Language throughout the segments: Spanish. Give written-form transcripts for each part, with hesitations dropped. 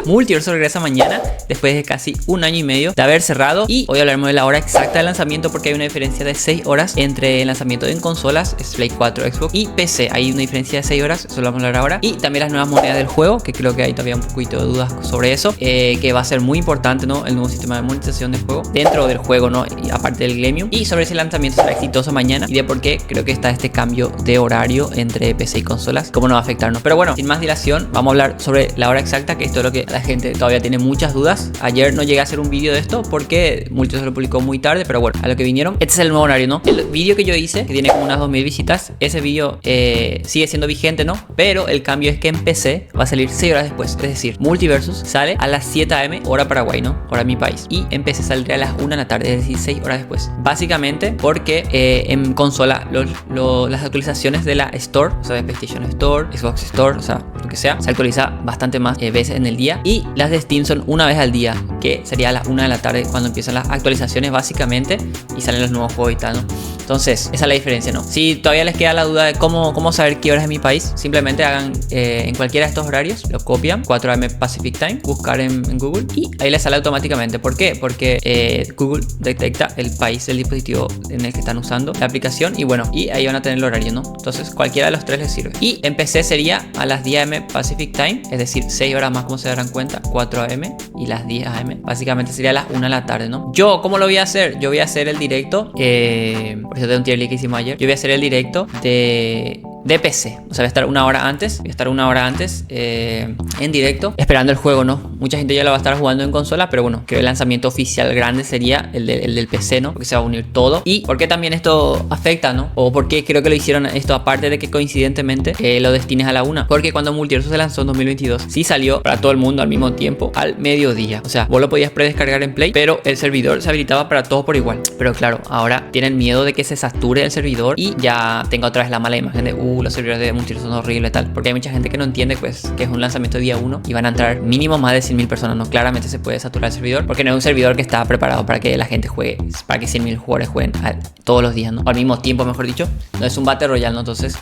Multiverso regresa mañana, después de casi un año y medio de haber cerrado. Y hoy hablaremos de la hora exacta de lanzamiento, porque hay una diferencia de 6 horas entre el lanzamiento en consolas, Play 4, Xbox y PC. Hay una diferencia de 6 horas, eso lo vamos a hablar ahora. Y también las nuevas monedas del juego, que creo que hay todavía un poquito de dudas sobre eso, que va a ser muy importante, ¿no? El nuevo sistema de monetización del juego, dentro del juego, ¿no? Y aparte del Glamium. Y sobre si el lanzamiento será exitoso mañana y de por qué creo que está este cambio de horario entre PC y consolas, cómo nos va a afectarnos. Pero bueno, sin más dilación, vamos a hablar sobre la hora exacta, que esto es lo que la gente todavía tiene muchas dudas. Ayer no llegué a hacer un vídeo de esto porque Multiverso lo publicó muy tarde, pero bueno, a lo que vinieron. Este es el nuevo horario, ¿no? El vídeo que yo hice, que tiene como unas 2000 visitas, ese vídeo sigue siendo vigente, ¿no? Pero el cambio es que en PC va a salir 6 horas después. Es decir, Multiversus sale a las 7 AM, hora Paraguay, ¿no? Hora mi país. Y en PC saldría a las 1 de la tarde, es decir, 6 horas después. Básicamente porque en consola las actualizaciones de la Store, o sea, de PlayStation Store, Xbox Store, o sea, lo que sea, se actualiza bastante más veces en el día. Y las de Steam son una vez al día, que sería a las 1 de la tarde cuando empiezan las actualizaciones básicamente y salen los nuevos juegos y tal, ¿no? Entonces, esa es la diferencia, ¿no? Si todavía les queda la duda de cómo saber qué horas es mi país, simplemente hagan en cualquiera de estos horarios, lo copian, 4 AM Pacific Time, buscar en Google y ahí les sale automáticamente. ¿Por qué? Porque Google detecta el país del dispositivo en el que están usando la aplicación y bueno, y ahí van a tener el horario, ¿no? Entonces, cualquiera de los tres les sirve. Y en PC sería a las 10 AM Pacific Time, es decir, 6 horas más, como se darán cuenta, 4 AM y las 10 AM. Básicamente sería a las 1 de la tarde, ¿no? Yo, ¿cómo lo voy a hacer? Yo voy a hacer el directo, por eso tengo un tier list que hicimos ayer. Yo voy a hacer el directo de PC, o sea, voy a estar una hora antes en directo esperando el juego, ¿no? Mucha gente ya lo va a estar jugando en consola, pero bueno, creo que el lanzamiento oficial grande sería el del PC, ¿no? Porque se va a unir todo. Y por qué también esto afecta, ¿no? O por qué creo que lo hicieron esto, aparte de que coincidentemente lo destines a la 1, porque cuando Multiverso se lanzó en 2022 sí salió para todo el mundo al mismo tiempo al mediodía. O sea, vos lo podías predescargar en Play, pero el servidor se habilitaba para todos por igual. Pero claro, ahora tienen miedo de que se sature el servidor y ya tenga otra vez la mala imagen de los servidores de Multiverso son horribles y tal, porque hay mucha gente que no entiende pues que es un lanzamiento día 1 y van a entrar mínimo más de 100.000 personas, ¿no? Claramente se puede saturar el servidor porque no es un servidor que está preparado para que la gente juegue, para que 100.000 jugadores jueguen todos los días, ¿no? O al mismo tiempo, mejor dicho. No es un Battle Royale, ¿no? Entonces,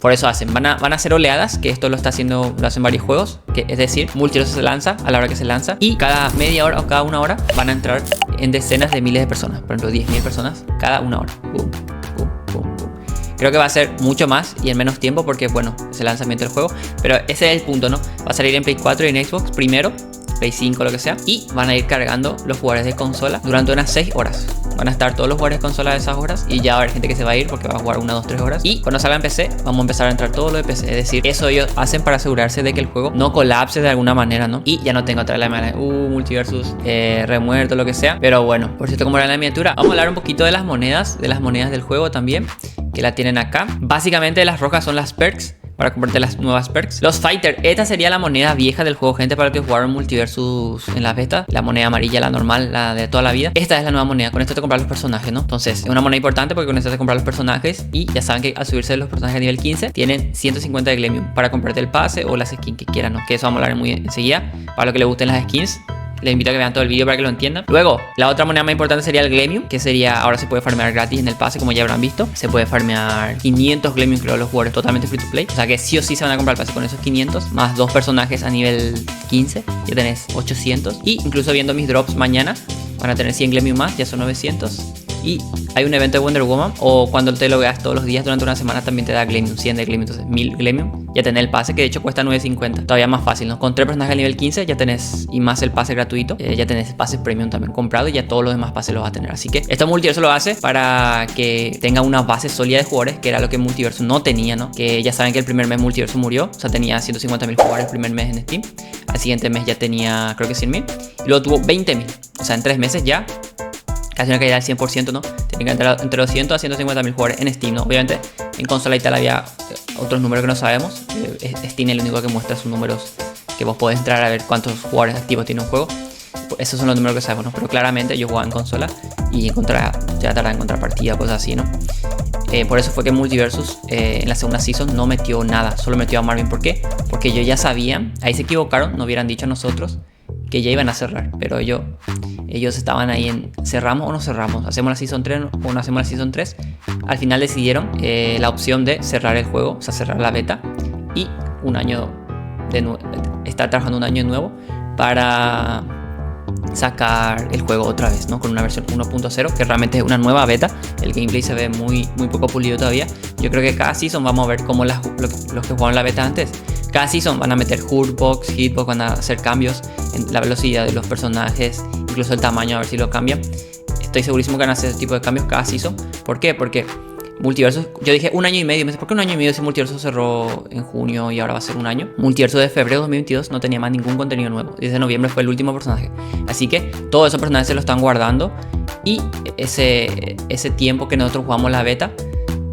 por eso van a hacer oleadas, que esto lo hacen varios juegos, que es decir, Multiverso se lanza a la hora que se lanza y cada media hora o cada una hora van a entrar en decenas de miles de personas, por ejemplo 10.000 personas cada una hora. Boom. Creo que va a ser mucho más y en menos tiempo porque, bueno, es el lanzamiento del juego. Pero ese es el punto, ¿no? Va a salir en Play 4 y en Xbox primero, Play 5, lo que sea. Y van a ir cargando los jugadores de consola durante unas 6 horas. Van a estar todos los jugadores de consola de esas horas y ya va a haber gente que se va a ir porque va a jugar 1, 2, 3 horas. Y cuando salga en PC, vamos a empezar a entrar todo lo de PC. Es decir, eso ellos hacen para asegurarse de que el juego no colapse de alguna manera, ¿no? Y ya no tengo otra la Multiversus remuerto, lo que sea. Pero bueno, por cierto, como era la miniatura, vamos a hablar un poquito de las monedas del juego también, que la tienen acá. Básicamente las rojas son las perks, para comprarte las nuevas perks. Los Fighter, esta sería la moneda vieja del juego, gente, para los que jugaron Multiversus en las betas. La moneda amarilla, la normal, la de toda la vida. Esta es la nueva moneda, con esto te compras los personajes, ¿no? Entonces, es una moneda importante porque con esto te compras los personajes. Y ya saben que al subirse los personajes a nivel 15, tienen 150 de Glamium para comprarte el pase o las skins que quieran, ¿no? Que eso vamos a hablar muy enseguida. Para los que les gusten las skins, les invito a que vean todo el vídeo para que lo entiendan. Luego, la otra moneda más importante sería el Glamium, que sería, ahora se puede farmear gratis en el pase, como ya habrán visto. Se puede farmear 500 Glamium, creo, los jugadores totalmente free to play. O sea que sí o sí se van a comprar el pase con esos 500, más 2 personajes a nivel 15, ya tenés 800. Y incluso viendo mis drops mañana, van a tener 100 Glamium más, ya son 900. Y hay un evento de Wonder Woman, o cuando te lo veas todos los días durante una semana también te da Glamium, 100 de Glamium, entonces 1000 Glamium. Ya tenés el pase, que de hecho cuesta 9.50, todavía más fácil, ¿no? Con 3 personajes al nivel 15 ya tenés, y más el pase gratuito, ya tenés el pase premium también comprado y ya todos los demás pases los vas a tener. Así que esto Multiverso lo hace para que tenga una base sólida de jugadores, que era lo que Multiverso no tenía, ¿no? Que ya saben que el primer mes Multiverso murió, o sea, tenía 150.000 jugadores el primer mes en Steam. Al siguiente mes ya tenía, creo que 100.000, y luego tuvo 20.000, o sea, en 3 meses ya casi una caída del 100%, ¿no? Tienen que entrar entre 200 a 150.000 jugadores en Steam, ¿no? Obviamente en consola y tal había otros números que no sabemos. Steam es el único que muestra sus números, que vos podés entrar a ver cuántos jugadores activos tiene un juego. Esos son los números que sabemos, ¿no? Pero claramente yo jugaba en consola y ya tardaba en encontrar partida, cosas así, ¿no? Por eso fue que Multiversus en la segunda season no metió nada, solo metió a Marvin. ¿Por qué? Porque ellos ya sabían, ahí se equivocaron, no hubieran dicho a nosotros que ya iban a cerrar, pero ellos estaban ahí en cerramos o no cerramos, hacemos la season 3 o no hacemos la season 3. Al final decidieron la opción de cerrar el juego, o sea, cerrar la beta y un año de estar trabajando un año nuevo para sacar el juego otra vez, ¿no? Con una versión 1.0 que realmente es una nueva beta. El gameplay se ve muy poco pulido todavía. Yo creo que cada season vamos a ver cómo los que jugaron la beta antes, cada season van a meter hurtbox, hitbox, van a hacer cambios en la velocidad de los personajes, incluso el tamaño, a ver si lo cambian. Estoy segurísimo que van a hacer ese tipo de cambios cada season. ¿Por qué? Porque Multiverso, yo dije 1 año y medio. Me dice, ¿por qué 1 año y medio si Multiverso cerró en junio y ahora va a ser 1 año? Multiverso de febrero de 2022 no tenía más ningún contenido nuevo. Desde noviembre fue el último personaje. Así que todos esos personajes se lo están guardando. Y ese tiempo que nosotros jugamos la beta,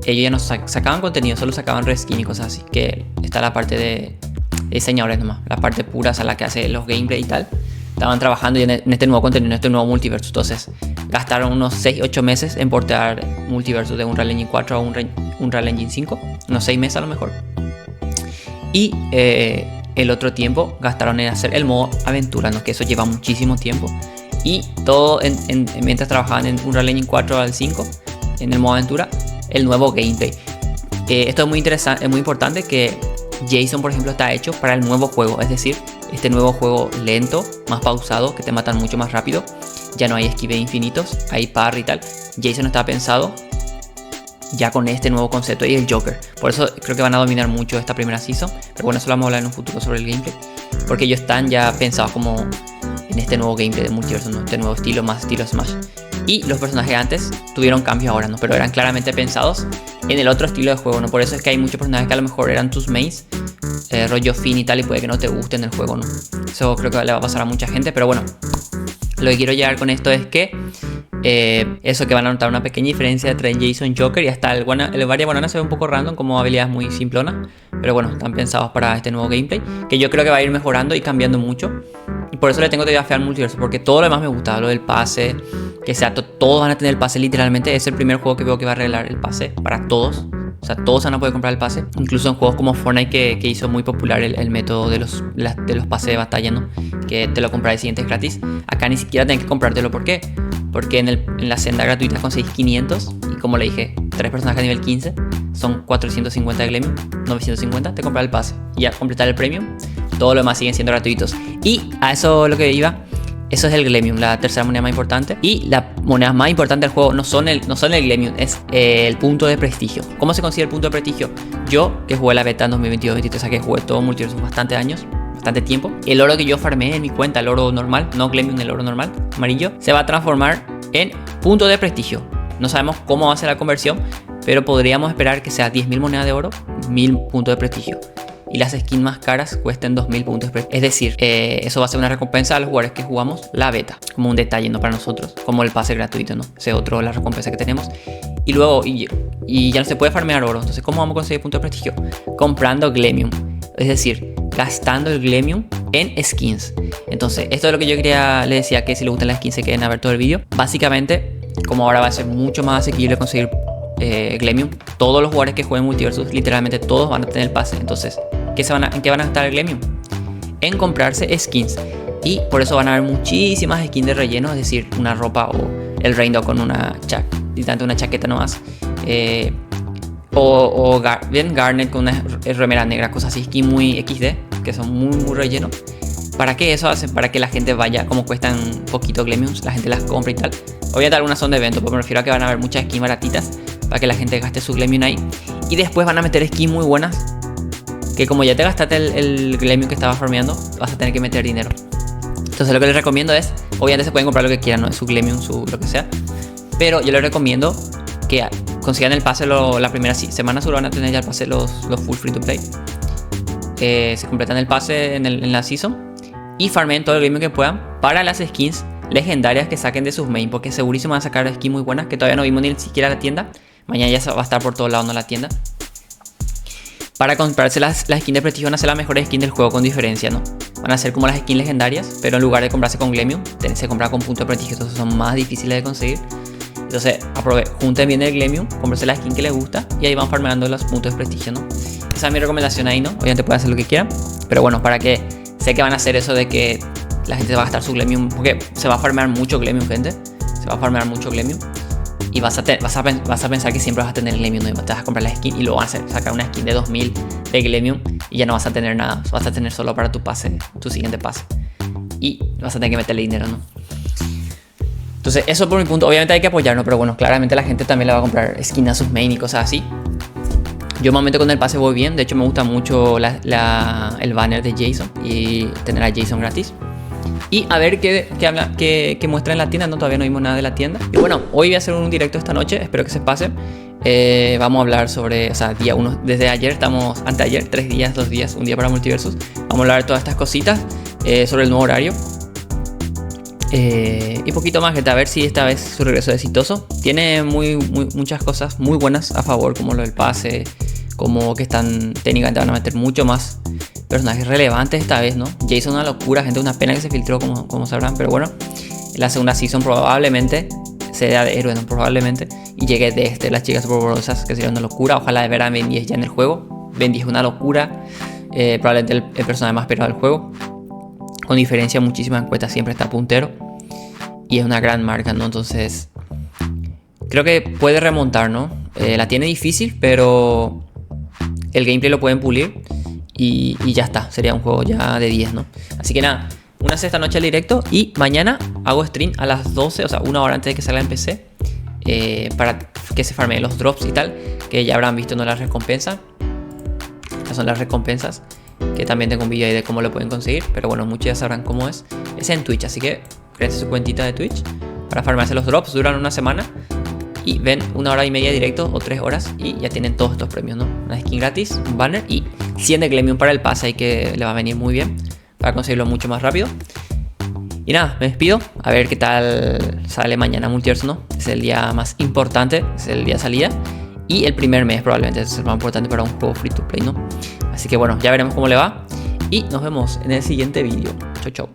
ellos ya no sacaban contenido, solo sacaban reskin y cosas así. Que está la parte de diseñadores nomás. La parte pura, o sea, la que hace los gameplay y tal. Estaban trabajando ya en este nuevo contenido, en este nuevo multiverso. Entonces gastaron unos 6-8 meses en portear multiverso de Unreal Engine 4 a Unreal Engine 5. Unos 6 meses a lo mejor. Y el otro tiempo gastaron en hacer el modo aventura, ¿no? Que eso lleva muchísimo tiempo. Y todo mientras trabajaban en Unreal Engine 4 al 5, en el modo aventura, el nuevo gameplay. Esto es muy interesante, es muy importante que Jason, por ejemplo, está hecho para el nuevo juego. Es decir, este nuevo juego lento, más pausado, que te matan mucho más rápido. Ya no hay esquive infinitos, hay parry y tal. Jason está pensado ya con este nuevo concepto y el Joker. Por eso creo que van a dominar mucho esta primera season. Pero bueno, eso lo vamos a hablar en un futuro sobre el gameplay. Porque ellos están ya pensados como en este nuevo gameplay de multiverso, ¿no? Este nuevo estilo, más estilo Smash. Y los personajes antes tuvieron cambios ahora, ¿no? Pero eran claramente pensados en el otro estilo de juego, ¿no? Por eso es que hay muchos personajes que a lo mejor eran tus mains, rollo Finn y tal, y puede que no te gusten el juego, ¿no? Eso creo que le va a pasar a mucha gente, pero bueno, lo que quiero llegar con esto es que eso, que van a notar una pequeña diferencia entre Jason, Joker, y hasta el Varia Banana se ve un poco random, como habilidades muy simplonas, pero bueno, están pensados para este nuevo gameplay, que yo creo que va a ir mejorando y cambiando mucho. Y por eso le tengo todavía fe al multiverso, porque todo lo demás me gusta, lo del pase, que sea todos van a tener el pase, literalmente es el primer juego que veo que va a arreglar el pase para todos. O sea, todos van a poder comprar el pase. Incluso en juegos como Fortnite, que hizo muy popular el método de los pases de batalla, ¿no? Que te lo compras el siguiente gratis. Acá ni siquiera tenés que comprártelo. ¿Por qué? Porque en la senda gratuita conseguís 500. Y como le dije, 3 personajes a nivel 15 son 450 de Glemium, 950. Te compras el pase y a completar el premium. Todo lo demás siguen siendo gratuitos. Y a eso lo que iba. Eso es el Glemium, la tercera moneda más importante. Y la moneda más importante del juego no son el Glemium, es el punto de prestigio. ¿Cómo se consigue el punto de prestigio? Yo, que jugué la beta en 2022-2023, o sea que jugué todo multiverso bastante años, bastante tiempo. El oro que yo farmé en mi cuenta, el oro normal, no Glemium, el oro normal, amarillo, se va a transformar en punto de prestigio. No sabemos cómo va a ser la conversión, pero podríamos esperar que sea 10.000 monedas de oro, 1.000 puntos de prestigio. Y las skins más caras cuesten 2.000 puntos. Es decir, eso va a ser una recompensa a los jugadores que jugamos la beta. Como un detalle, ¿no? Para nosotros. Como el pase gratuito, ¿no? Ese otro, la recompensa que tenemos. Y luego, y ya no se puede farmear oro. Entonces, ¿cómo vamos a conseguir puntos de prestigio? Comprando Glemium. Es decir, gastando el Glemium en skins. Entonces, esto es lo que yo le decía, que si les gustan las skins se queden a ver todo el vídeo. Básicamente, como ahora va a ser mucho más asequible conseguir Glemium, todos los jugadores que jueguen Multiversus, literalmente todos van a tener el pase. Entonces, ¿en qué van a gastar el Glemium? En comprarse skins. Y por eso van a haber muchísimas skins de relleno, es decir, una ropa o el Rainbow con una chaqueta nomás. Bien Garnet con una remera negra, cosas así, skin muy XD, que son muy relleno. ¿Para qué eso hacen? Para que la gente vaya, como cuestan poquito Glemiums, la gente las compra y tal. Obviamente algunas son de evento, pero me refiero a que van a haber muchas skins baratitas para que la gente gaste su Glemium ahí. Y después van a meter skins muy buenas, que como ya te gastaste el Glemium que estabas farmeando, vas a tener que meter dinero. Entonces lo que les recomiendo es, obviamente se pueden comprar lo que quieran, ¿no? Su Glemium, lo que sea, pero yo les recomiendo que consigan el pase la primera semana. Seguro van a tener ya el pase los full free to play. Se completan el pase en la season y farmen todo el Glemium que puedan para las skins legendarias que saquen de sus main, porque segurísimo van a sacar skins muy buenas que todavía no vimos ni siquiera la tienda. Mañana ya va a estar por todos lados, ¿no? La tienda. Para comprarse las skins de prestigio van a ser las mejores skins del juego con diferencia, ¿no? Van a ser como las skins legendarias, pero en lugar de comprarse con Glemium, se compra con punto de prestigio, entonces son más difíciles de conseguir. Entonces, junten bien el Glemium, cómprense la skin que les gusta y ahí van farmeando los puntos de prestigio, ¿no? Esa es mi recomendación ahí, ¿no? Obviamente pueden hacer lo que quieran, pero bueno, para que sé que van a hacer eso de que la gente va a gastar su Glemium, porque se va a farmear mucho Glemium, gente. Se va a farmear mucho Glemium. Y vas a pensar que siempre vas a tener Glemium, ¿no? Y te vas a comprar la skin y luego vas a sacar una skin de 2000 de Glemium y ya no vas a tener nada. Vas a tener solo para tu pase, tu siguiente pase. y vas a tener que meterle dinero, ¿no? Entonces eso por mi punto. Obviamente hay que apoyarnos, pero bueno, claramente la gente también le va a comprar skin a sus main y cosas así. Yo normalmente con el pase voy bien. De hecho me gusta mucho el banner de Jason y tener a Jason gratis. Y a ver qué muestra en la tienda, ¿no? Todavía no vimos nada de la tienda. Y bueno, hoy voy a hacer un directo esta noche, espero que se pase. Vamos a hablar sobre, o sea, día 1, desde ayer estamos, anteayer, 3 días, 2 días, un día para Multiversus. Vamos a hablar de todas estas cositas, sobre el nuevo horario. Y poquito más, que a ver si esta vez su regreso es exitoso. Tiene muchas cosas muy buenas a favor, como lo del pase, como que técnicamente van a meter mucho más personajes relevantes esta vez, ¿no? Jason una locura, gente, una pena que se filtró, como sabrán, pero bueno, la segunda season probablemente sea de héroe, ¿no? Probablemente, y llegue desde las chicas superpoderosas, que sería una locura. Ojalá de ver a Ben 10 ya en el juego. Ben 10 es una locura, probablemente el personaje más esperado del juego, con diferencia muchísimas encuestas, siempre está puntero y es una gran marca, ¿no? Entonces creo que puede remontar, ¿no? La tiene difícil, pero el gameplay lo pueden pulir y ya está, sería un juego ya de 10, ¿no? Así que nada, una esta noche al directo y mañana hago stream a las 12, o sea, una hora antes de que salga en PC, para que se farmeen los drops y tal, que ya habrán visto, ¿no? Las recompensas. Estas son las recompensas, que también tengo un vídeo ahí de cómo lo pueden conseguir, pero bueno, muchos ya sabrán cómo es. Es en Twitch, así que créense su cuentita de Twitch para farmarse los drops, duran una semana. Y ven 1 hora y media directo o 3 horas y ya tienen todos estos premios, ¿no? Una skin gratis, un banner y 100 de Glemium para el pase, y que le va a venir muy bien para conseguirlo mucho más rápido. Y nada, me despido, a ver qué tal sale mañana Multiversus, ¿no? Es el día más importante, es el día de salida y el primer mes probablemente es el más importante para un juego free to play, ¿no? Así que bueno, ya veremos cómo le va y nos vemos en el siguiente vídeo. Chau, chau.